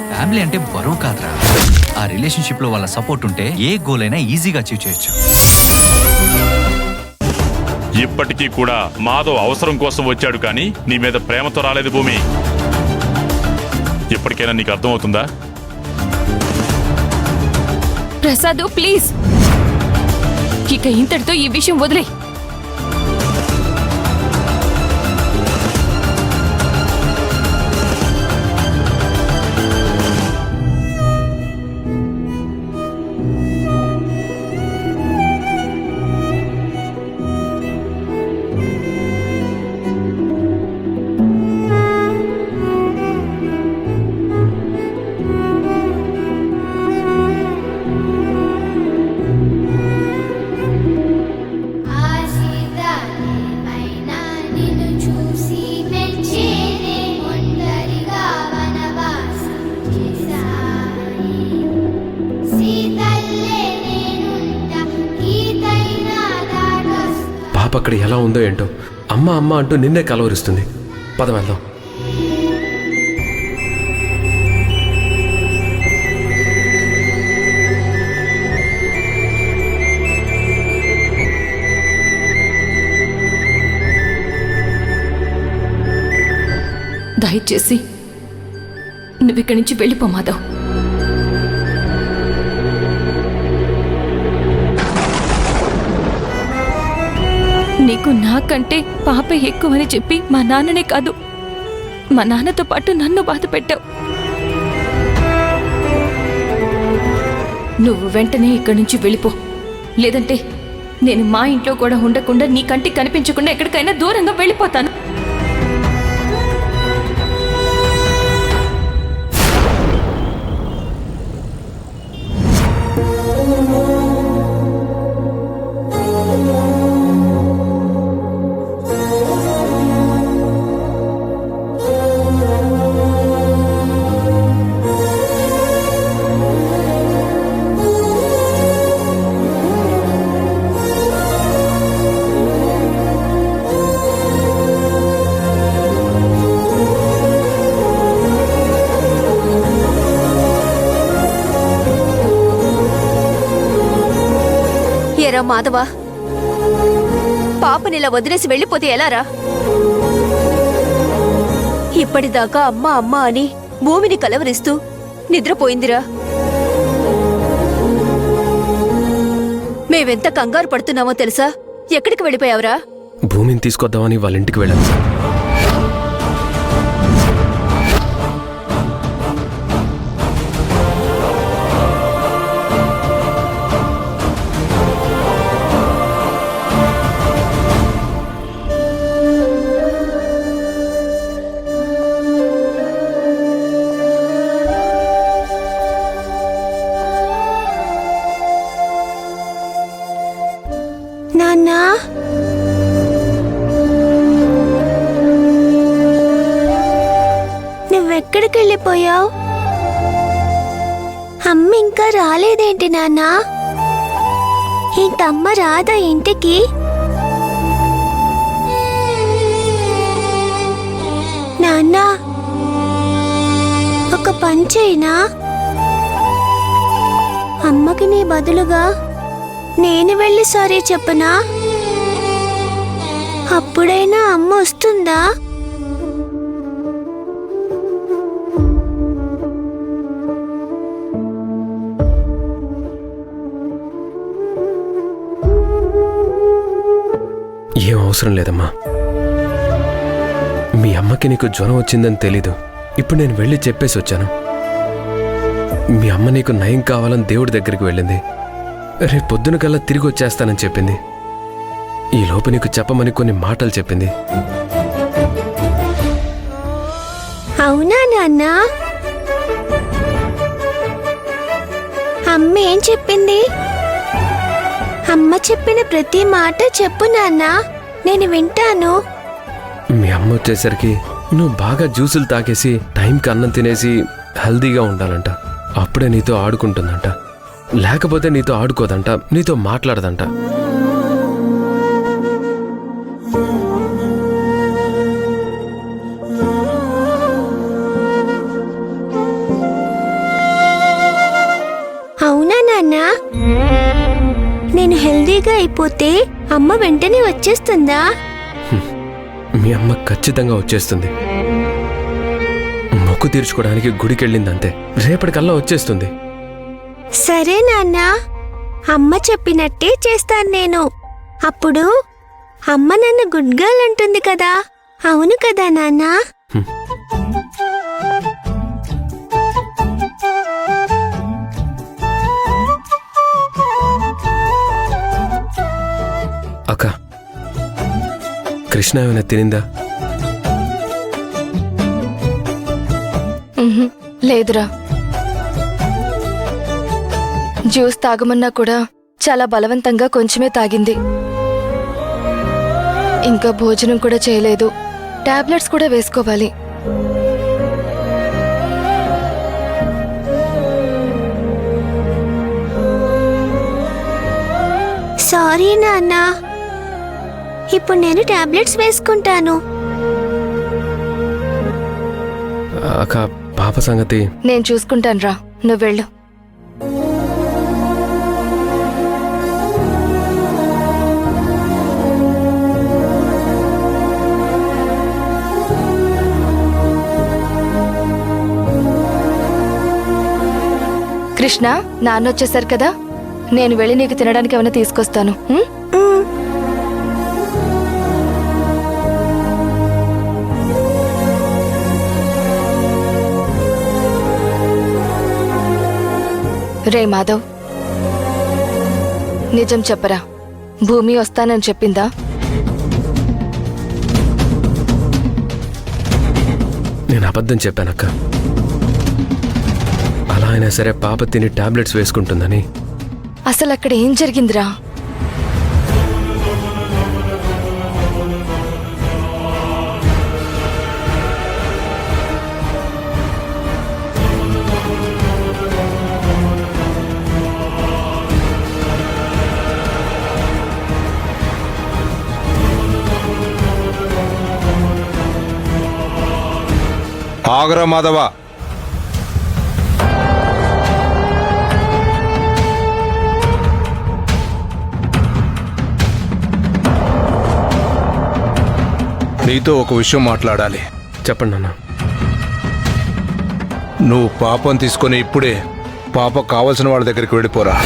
Family అంటే బరువు కాదురా. ఆ రిలేషన్షిప్ లో వాళ్ళ సపోర్ట్ ఉంటే ఏ గోల్ అయినా ఈజీగా అచీవ్ చేయొచ్చు. ఇప్పటికీ కూడా మాధవ్ అవసరం కోసం వచ్చాడు కానీ నీ మీద ప్రేమతో రాలేదు భూమి. ఇప్పటికైనా నీకు అర్థమవుతుందా? ప్రసాద్ ప్లీజ్, ఇక ఇంతటితో ఈ విషయం వదిలే. అక్కడ ఎలా ఉందో ఏంటో, అమ్మ అమ్మ అంటూ నిన్నే కలవరిస్తుంది. పద వెళ్దాం. దయచేసి నువ్విక్కడి నుంచి వెళ్ళిపో మాధవ్. నీకు నాకంటే పాప ఎక్కువని చెప్పి మా నాన్ననే కాదు, మా నాన్నతో పాటు నన్ను బాధ పెట్టావు. నువ్వు వెంటనే ఇక్కడి నుంచి వెళ్ళిపో, లేదంటే నేను మా ఇంట్లో కూడా ఉండకుండా నీ కంటికి కనిపించకుండా ఎక్కడికైనా దూరంగా వెళ్ళిపోతాను. మాధవా, పాపనిలా వదిలేసి వెళ్ళిపోతే ఎలారా? ఇప్పటిదాకా అమ్మ అమ్మ అని భూమిని కలవరిస్తూ నిద్రపోయిందిరా. మేవెంత కంగారు పడుతున్నామో తెలుసా? ఎక్కడికి వెళ్ళిపోయావురా? భూమిని తీసుకొద్దామని వాళ్ళ ఇంటికి వెళ్ళాను. నాన్నా, నువ్వెక్కడికి వెళ్ళిపోయావు? అమ్మ ఇంకా రాలేదేంటి నాన్నా? ఇంకమ్మ రాదా ఇంటికి? నాన్నా, ఒక పని చేయనా? అమ్మకి నీ బదులుగా నేను వెళ్ళి సారీ చెప్పనా? అప్పుడైనా అమ్మ వస్తుందా? ఏం అవసరం లేదమ్మా. మీ అమ్మకి నీకు జ్వరం వచ్చిందని తెలీదు. ఇప్పుడు నేను వెళ్ళి చెప్పేసి వచ్చాను. మీ అమ్మ నీకు నయం కావాలని దేవుడి దగ్గరికి వెళ్ళింది. రేపు పొద్దున కల్లా తిరిగి వచ్చేస్తానని చెప్పింది. ఈ లోపు నీకు చెప్పమని కొన్ని మాటలు చెప్పింది. అవునా నాన్నా? అమ్మ ఏం చెప్పింది? అమ్మ చెప్పిన ప్రతి మాట చెప్పు నాన్నా, నేను వింటాను. మీ అమ్మ వచ్చేసరికి నువ్వు బాగా జ్యూసులు తాగేసి టైంకి అన్నం తినేసి హెల్దీగా ఉండాలంట. అప్పుడే నీతో ఆడుకుంటుందంట. లేకపోతే నీతో ఆడుకోదంట, నీతో మాట్లాడదంట. హెల్దీగా అయిపోతే అమ్మ వెంటనే వచ్చేస్తుందా? మీ అమ్మ ఖచ్చితంగా వచ్చేస్తుంది. మొక్కు తీర్చుకోవడానికి గుడికెళ్ళిందంతే. రేపటికల్లా వచ్చేస్తుంది. సరే నాన్న, అమ్మ చెప్పినట్టే చేస్తాను నేను. అప్పుడు అమ్మ నన్ను గుడ్ గర్ల్ అంటుంది కదా. అవును కదా నాన్నా? అక్క, కృష్ణ ఏమైనా తినిందా? లేదురా. జ్యూస్ తాగమన్నా కూడా చాలా బలవంతంగా కొంచెమే తాగింది. ఇంకా భోజనం కూడా చేయలేదు. టాబ్లెట్స్ కూడా వేసుకోవాలి. సారీ నాన్న, ఇప్పుడు నేను టాబ్లెట్స్ వేసుకుంటాను. అక్క, పాప సంగతి నేను చూసుకుంటాను రా, నువ్వు వెళ్ళు. కృష్ణ, నాన్న వచ్చేసారు కదా, నేను వెళ్ళి నీకు తినడానికి ఏమైనా తీసుకొస్తాను. రే మాధవ్, నిజం చెప్పరా, భూమి వస్తానని చెప్పిందా? నేను అబద్ధం చెప్పానక్క. అలా అయినా సరే పాప తిని టాబ్లెట్స్ వేసుకుంటుందని. అసలు అక్కడ ఏం జరిగిందిరా? ఆగరా మాధవ, నీతో ఒక విషయం మాట్లాడాలి. చెప్పండి నాన్న. నువ్వు పాపం తీసుకొని ఇప్పుడే పాప కావలసిన వాళ్ళ దగ్గరికి వెళ్ళిపోరా.